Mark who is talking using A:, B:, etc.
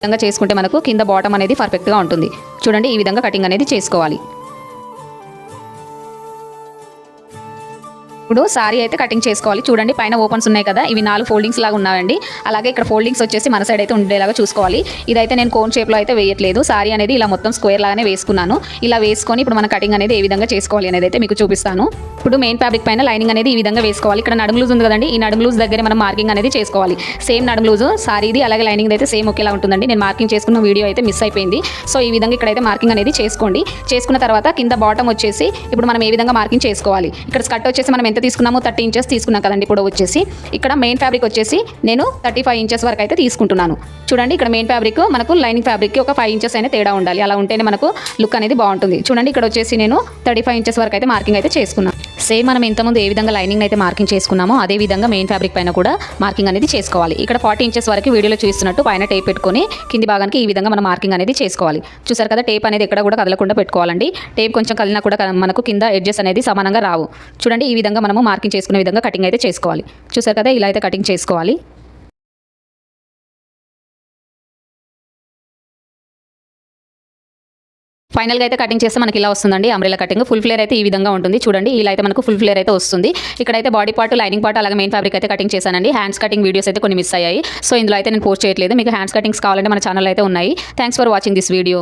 A: విధంగా చేసుకుంటే మనకు కింద బాటమ్ అనేది పర్ఫెక్ట్గా ఉంటుంది. చూడండి ఈ విధంగా కటింగ్ అనేది చేసుకోవాలి. ఇప్పుడు సారీ అయితే కటింగ్ చేసుకోవాలి. చూడండి పైన ఓపెన్స్ ఉన్నాయి కదా, ఇవి 4 ఫోల్డింగ్స్ లాగా ఉన్నాయండి. అలాగే ఇక్కడ ఫోల్డింగ్స్ వచ్చేసి మన సైడ్ అయితే ఉండేలాగా చూసుకోవాలి. ఇదైతే నేను కోన్ షేప్లో అయితే వేయట్లేదు. సారీ అనేది ఇలా మొత్తం స్క్వేర్ లాగానే వేసుకున్నాను. ఇలా వేసుకొని ఇప్పుడు మన కటింగ్ అనేది ఏ విధంగా చేసుకోవాలి అనేది అయితే మీకు చూపిస్తాను. ఇప్పుడు మెయిన్ ఫ్యాబ్రిక్ పైన లైనింగ్ అనేది ఈ విధంగా వేసుకోవాలి. ఇక్కడ నడుము లూజ్ ఉంది కదండి, ఈ నడుము లూజ్ దగ్గర మనం మార్కింగ్ అనేది చేసుకోవాలి. సేమ్ నడుము లూజ్ సారీది అలాగే లైనింగ్ అయితే సేమ్ ఒకేలా ఉంటుందండి. నేను మార్కింగ్ చేసుకున్న వీడియో అయితే మిస్ అయిపోయింది. సో ఈ విధంగా ఇక్కడైతే మార్కింగ్ అనేది చేసుకోండి. చేసుకున్న తర్వాత కింద బాటమ్ వచ్చేసి ఇప్పుడు మనం ఏ విధంగా మార్కింగ్ చేసుకోవాలి. ఇక్కడ స్కర్ట్ వచ్చేసి మనం ఎంత తీసుకున్నామో 30 ఇంచెస్ తీసుకున్నాం కదండి. ఇప్పుడు వచ్చేసి ఇక్కడ మెయిన్ ఫ్యాబ్రిక్ వచ్చేసి నేను 35 ఇంచెస్ వరకు అయితే తీసుకుంటున్నాను. చూడండి ఇక్కడ మెయిన్ ఫ్యాబ్రిక్ మనకు లైనింగ్ ఫ్యాబ్రిక్కి ఒక 5 ఇంచెస్ అయినా తేడా ఉండాలి. అలా ఉంటేనే మనకు లుక్ అనేది బాగుంటుంది. చూడండి ఇక్కడ వచ్చేసి నేను 35 ఇంచెస్ వరకు అయితే మార్కింగ్ అయితే చేసుకున్నాను. సేమ్ మనం ఇంతకుముందు ఏ విధంగా లైనింగ్ అయితే మార్కింగ్ చేసుకున్నామో అదే విధంగా మెయిన్ ఫ్యాబ్రిక్ పైన కూడా మార్కింగ్ అనేది చేసుకోవాలి. ఇక్కడ 40 ఇంచెస్ వరకు వీడియోలో చూస్తున్నట్టు పైన టేప్ పెట్టుకొని కింది భాగానికి ఈ విధంగా మనం మార్కింగ్ అనేది చేసుకోవాలి. చూసారు కదా, టేప్ అనేది ఎక్కడ కూడా కదలకుండా పెట్టుకోవాలండి. టేప్ కొంచెం కదిలినా కూడా మనకు కింద ఎడ్జెస్ అనేది సమానంగా రావు. చూడండి ఈ విధంగా మనము మార్కింగ్ చేసుకునే విధంగా కటింగ్ అయితే చేసుకోవాలి. చూసారు కదా, ఇలా అయితే కటింగ్ చేసుకోవాలి. ఫైనల్గా అయితే కటింగ్ చేస్తే మనకి ఇలా వస్తుందండి అంబ్రెలా కటింగ్. ఫుల్ ఫ్లేర్ అయితే ఈ విధంగా ఉంటుంది. చూడండి ఇలా అయితే మనకు ఫుల్ ఫ్లేర్ అయితే వస్తుంది. ఇక్కడైతే బాడీ పార్ట్, లైనింగ్ పార్ట్ అలాగే మెయిన్ ఫ్యాబ్రిక్ అయితే కటింగ్ చేశానండి. హ్యాండ్స్ కటింగ్ వీడియోస్ అయితే కొన్ని మిస్ అయ్యాయి. సో ఇందులో అయితే నేను పోస్ట్ చేయట్లేదు. మీకు హ్యాండ్స్ కటింగ్స్ కావాలంటే మన ఛానల్ అయితే ఉన్నాయి. Thanks for watching this video.